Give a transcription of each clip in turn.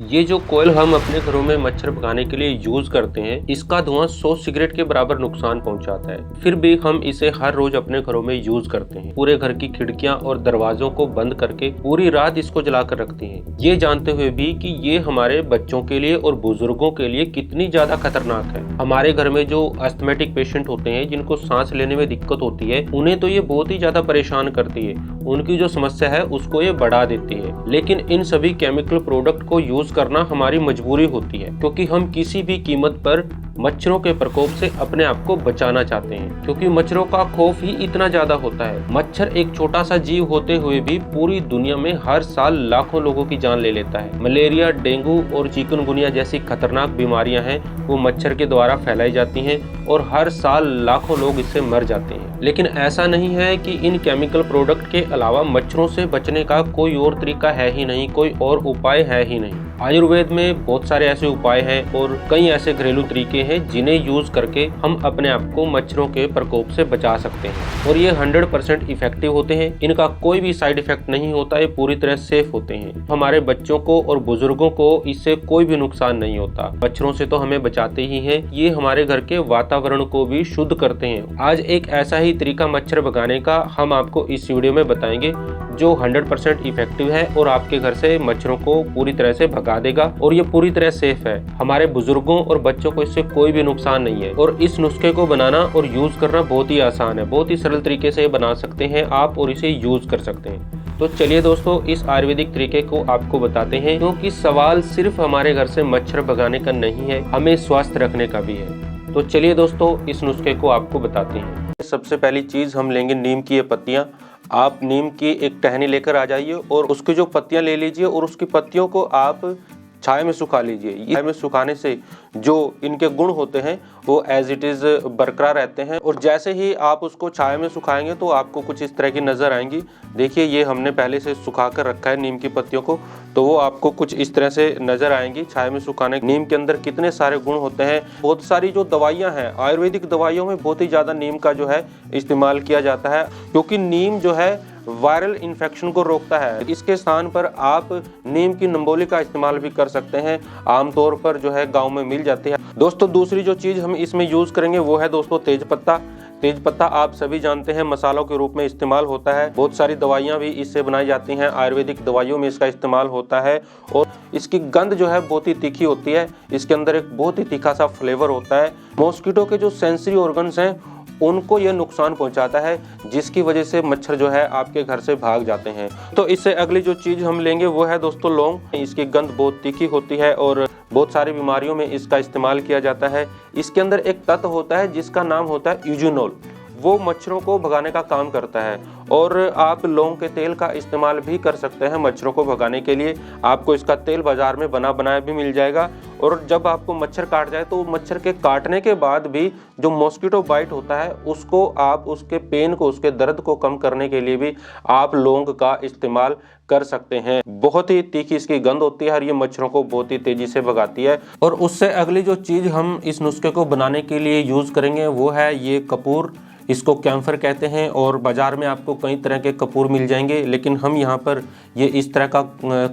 ये जो कोयल हम अपने घरों में मच्छर भगाने के लिए यूज करते हैं, इसका धुआं 100 सिगरेट के बराबर नुकसान पहुंचाता है। फिर भी हम इसे हर रोज अपने घरों में यूज करते हैं। पूरे घर की खिड़कियां और दरवाजों को बंद करके पूरी रात इसको जलाकर रखते हैं, ये जानते हुए भी कि ये हमारे बच्चों के लिए और बुजुर्गों के लिए कितनी ज्यादा खतरनाक है। हमारे घर में जो अस्थमेटिक पेशेंट होते हैं, जिनको सांस लेने में दिक्कत होती है, उन्हें तो ये बहुत ही ज्यादा परेशान करती है। उनकी जो समस्या है उसको ये बढ़ा देती है। लेकिन इन सभी केमिकल प्रोडक्ट को यूज करना हमारी मजबूरी होती है, क्योंकि हम किसी भी कीमत पर मच्छरों के प्रकोप से अपने आप को बचाना चाहते हैं, क्योंकि मच्छरों का खौफ ही इतना ज्यादा होता है। मच्छर एक छोटा सा जीव होते हुए भी पूरी दुनिया में हर साल लाखों लोगों की जान ले लेता है। मलेरिया, डेंगू और चिकनगुनिया जैसी खतरनाक बीमारियां हैं, वो मच्छर के द्वारा फैलाई जाती हैं और हर साल लाखों लोग इससे मर जाते हैं। लेकिन ऐसा नहीं है कि इन केमिकल प्रोडक्ट के अलावा मच्छरों से बचने का कोई और तरीका है ही नहीं, कोई और उपाय है ही नहीं। आयुर्वेद में बहुत सारे ऐसे उपाय हैं और कई ऐसे घरेलू तरीके हैं जिन्हें यूज करके हम अपने आप को मच्छरों के प्रकोप से बचा सकते हैं, और ये 100% इफेक्टिव होते हैं। इनका कोई भी साइड इफेक्ट नहीं होता, ये पूरी तरह सेफ होते हैं। हमारे बच्चों को और बुजुर्गों को इससे कोई भी नुकसान नहीं होता। मच्छरों से तो हमें बचाते ही हैं, ये हमारे घर के वातावरण को भी शुद्ध करते हैं। आज एक ऐसा ही तरीका मच्छर भगाने का हम आपको इस वीडियो में बताएंगे, जो 100% इफेक्टिव है और आपके घर से मच्छरों को पूरी तरह से भगा देगा, और ये पूरी तरह सेफ है। हमारे बुजुर्गों और बच्चों को इससे कोई भी नुकसान नहीं है, और इस नुस्खे को बनाना और यूज करना बहुत ही आसान है। बहुत ही सरल तरीके से बना सकते हैं आप और इसे यूज कर सकते हैं। तो चलिए दोस्तों, इस आयुर्वेदिक तरीके को आपको बताते हैं, क्योंकि सवाल सिर्फ हमारे घर से मच्छर भगाने का नहीं है, हमें स्वस्थ रखने का भी है। तो चलिए दोस्तों, इस नुस्खे को आपको बताते हैं। सबसे पहली चीज हम लेंगे नीम की ये पत्तियां। आप नीम की एक टहनी लेकर आ जाइए और उसकी जो पत्तियां ले लीजिए और उसकी पत्तियों को आप छाया में सुखा लीजिए। छाया में सुखाने से जो इनके गुण होते हैं वो एज इट इज बरकरार रहते हैं, और जैसे ही आप उसको छाया में सुखाएंगे तो आपको कुछ इस तरह की नजर आएंगी। देखिए, ये हमने पहले से सुखा कर रखा है नीम की पत्तियों को, तो वो आपको कुछ इस तरह से नजर आएंगी छाया में सुखाने। नीम के अंदर कितने सारे गुण होते हैं। बहुत सारी जो दवाइयां हैं, आयुर्वेदिक दवाइयों में बहुत ही ज्यादा नीम का जो है इस्तेमाल किया जाता है, क्योंकि नीम जो है वायरल इन्फेक्शन को रोकता है। इसके स्थान पर आप नीम की नंबोली का इस्तेमाल भी कर सकते हैं, आमतौर पर जो है गांव में मिल जाती है। दोस्तों, दूसरी जो चीज हम इसमें यूज करेंगे वो है दोस्तों तेज पत्ता। तेज पत्ता आप सभी जानते हैं मसालों के रूप में इस्तेमाल होता है। बहुत सारी दवाइयां भी इससे बनाई जाती हैं, आयुर्वेदिक दवाइयों में इसका इस्तेमाल होता है, और इसकी गंध जो है बहुत ही तीखी होती है। इसके अंदर एक बहुत ही तीखा सा फ्लेवर होता है। मॉस्किटो के जो सेंसरी ऑर्गन्स हैं उनको यह नुकसान पहुंचाता है, जिसकी वजह से मच्छर जो है आपके घर से भाग जाते हैं। तो इससे अगली जो चीज हम लेंगे वो है दोस्तों लौंग। इसकी गंध बहुत तीखी होती है और बहुत सारी बीमारियों में इसका इस्तेमाल किया जाता है। इसके अंदर एक तत्व होता है जिसका नाम होता है यूजुनोल, वो मच्छरों को भगाने का काम करता है। और आप लौंग के तेल का इस्तेमाल भी कर सकते हैं मच्छरों को भगाने के लिए। आपको इसका तेल बाजार में बना बनाया भी मिल जाएगा, और जब आपको मच्छर काट जाए तो मच्छर के काटने के बाद भी जो मॉस्किटो बाइट होता है उसको आप उसके पेन को, उसके दर्द को कम करने के लिए भी आप लौंग का इस्तेमाल कर सकते हैं। बहुत ही तीखी इसकी गंध होती है और ये मच्छरों को बहुत ही तेजी से भगाती है। और उससे अगली जो चीज हम इस नुस्खे को बनाने के लिए यूज करेंगे वो है ये कपूर। इसको कैम्फर कहते हैं, और बाजार में आपको कई तरह के कपूर मिल जाएंगे, लेकिन हम यहाँ पर ये इस तरह का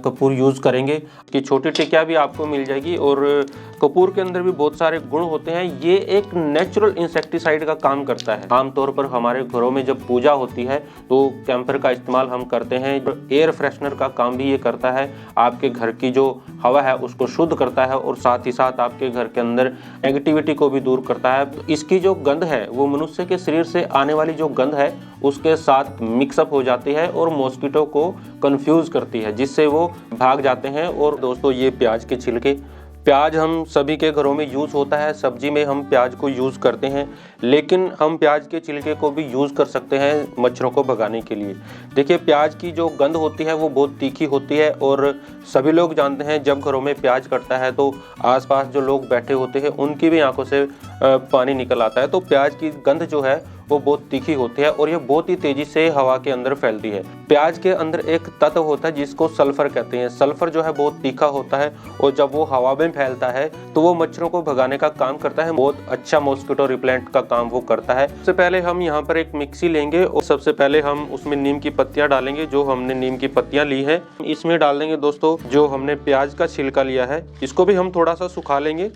कपूर यूज़ करेंगे। कि छोटी टिकिया भी आपको मिल जाएगी, और कपूर के अंदर भी बहुत सारे गुण होते हैं। ये एक नेचुरल इंसेक्टिसाइड का काम करता है। आमतौर पर हमारे घरों में जब पूजा होती है तो कैम्फर का इस्तेमाल हम करते हैं। एयर फ्रेशनर का काम भी ये करता है, आपके घर की जो हवा है उसको शुद्ध करता है, और साथ ही साथ आपके घर के अंदर नेगेटिविटी को भी दूर करता है। तो इसकी जो गंध है वो मनुष्य के शरीर से आने वाली जो गंध है उसके साथ मिक्सअप हो जाती है और मॉस्किटो को कंफ्यूज करती है, जिससे वो भाग जाते हैं। और दोस्तों, ये प्याज के छिलके, प्याज हम सभी के घरों में यूज होता है, सब्जी में हम प्याज को यूज करते हैं, लेकिन हम प्याज के छिलके को भी यूज कर सकते हैं मच्छरों को भगाने के लिए। देखिए, प्याज की जो गंध होती है वो बहुत तीखी होती है, और सभी लोग जानते हैं जब घरों में प्याज कटता है तो आसपास जो लोग बैठे होते हैं उनकी भी आंखों से पानी निकल आता है। तो प्याज की गंध जो है वो बहुत तीखी होती है और ये बहुत ही तेजी से हवा के अंदर फैलती है। प्याज के अंदर एक तत्व होता है जिसको सल्फर कहते हैं। सल्फर जो है बहुत तीखा होता है और जब वो हवा में फैलता है तो वो मच्छरों को भगाने का काम करता है। बहुत अच्छा मॉस्किटो रिपेलेंट का काम वो करता है। सबसे पहले हम यहाँ पर एक मिक्सी लेंगे और सबसे पहले हम उसमें नीम की पत्तियां डालेंगे। जो हमने नीम की पत्तियां ली है इसमें डाल देंगे दोस्तों जो हमने प्याज का छिलका लिया है, इसको भी हम थोड़ा सा सुखा लेंगे।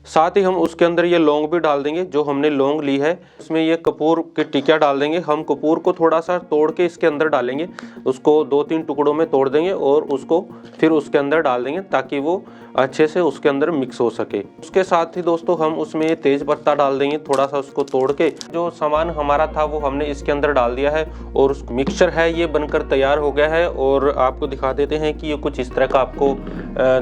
साथ ही हम उसके अंदर ये लौंग भी डाल देंगे। जो हमने लौंग ली है उसमें ये कपूर की टिकिया डाल देंगे। हम कपूर को थोड़ा सा तोड़ के इसके अंदर डालेंगे, उसको 2-3 टुकड़ों में तोड़ देंगे और उसको फिर उसके अंदर डाल देंगे ताकि वो अच्छे से उसके अंदर मिक्स हो सके। उसके साथ ही दोस्तों हम उसमें तेज पत्ता डाल देंगे, थोड़ा सा उसको तोड़ के। जो सामान हमारा था वो हमने इसके अंदर डाल दिया है और उस मिक्सचर है ये बनकर तैयार हो गया है। और आपको दिखा देते हैं कि ये कुछ इस तरह का आपको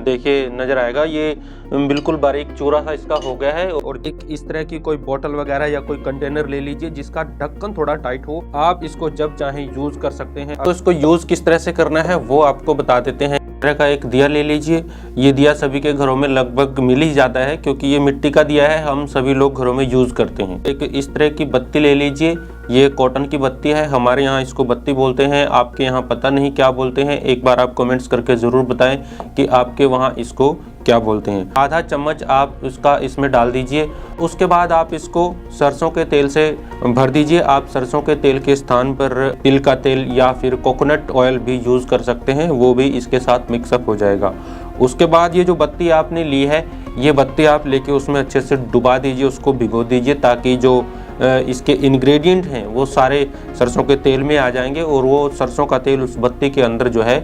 देखिए नजर आएगा। ये बिल्कुल बारीक चूरा सा इसका हो गया है। और एक इस तरह की कोई बोतल वगैरह या कोई कंटेनर ले लीजिए जिसका ढक्कन थोड़ा टाइट हो। आप इसको जब चाहें यूज कर सकते हैं। तो इसको यूज किस तरह से करना है वो आपको बता देते हैं। तरह का एक दिया ले लीजिए। ये दिया सभी के घरों में लगभग मिल ही जाता है क्योंकि ये मिट्टी का दिया है, हम सभी लोग घरों में यूज करते हैं। एक इस तरह की बत्ती ले लीजिए। ये कॉटन की बत्ती है, हमारे यहाँ इसको बत्ती बोलते हैं, आपके यहाँ पता नहीं क्या बोलते हैं। एक बार आप कमेंट्स करके ज़रूर बताएं कि आपके वहाँ इसको क्या बोलते हैं। आधा चम्मच आप उसका इसमें डाल दीजिए। उसके बाद आप इसको सरसों के तेल से भर दीजिए। आप सरसों के तेल के स्थान पर तिल का तेल या फिर कोकोनट ऑयल भी यूज़ कर सकते हैं, वो भी इसके साथ मिक्सअप हो जाएगा। उसके बाद ये जो बत्ती आपने ली है ये बत्ती आप लेके उसमें अच्छे से डुबा दीजिए, उसको भिगो दीजिए ताकि जो इसके इंग्रेडिएंट हैं वो सारे सरसों के तेल में आ जाएंगे और वो सरसों का तेल उस बत्ती के अंदर जो है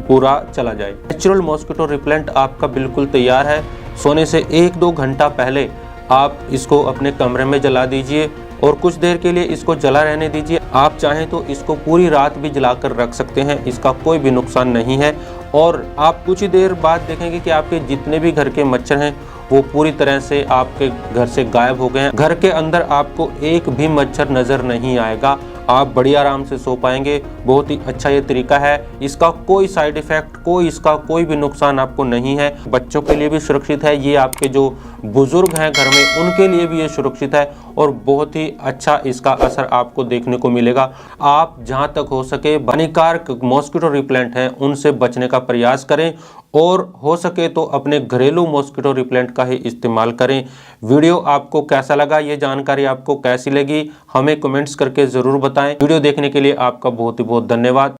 पूरा चला जाए। नेचुरल मॉस्किटो रिपेलेंट आपका बिल्कुल तैयार है। सोने से 1-2 घंटा पहले आप इसको अपने कमरे में जला दीजिए और कुछ देर के लिए इसको जला रहने दीजिए। आप चाहें तो इसको पूरी रात भी जलाकर रख सकते हैं, इसका कोई भी नुकसान नहीं है। और आप कुछ ही देर बाद देखेंगे कि आपके जितने भी घर के मच्छर हैं वो पूरी तरह से आपके घर से गायब हो गए हैं। घर के अंदर आपको एक भी मच्छर नज़र नहीं आएगा, आप बड़ी आराम से सो पाएंगे। बहुत ही अच्छा ये तरीका है, इसका कोई साइड इफ़ेक्ट, इसका कोई भी नुकसान आपको नहीं है। बच्चों के लिए भी सुरक्षित है, ये आपके जो बुजुर्ग हैं घर में उनके लिए भी ये सुरक्षित है और बहुत ही अच्छा इसका असर आपको देखने को मिलेगा। आप जहाँ तक हो सके हानिकारक मॉस्किटो रिपेलेंट हैं उनसे बचने का प्रयास करें और हो सके तो अपने घरेलू मॉस्किटो रिपेलेंट का ही इस्तेमाल करें। वीडियो आपको कैसा लगा, ये जानकारी आपको कैसी लगी, हमें कमेंट्स करके ज़रूर बताएं। वीडियो देखने के लिए आपका बहुत ही बहुत धन्यवाद।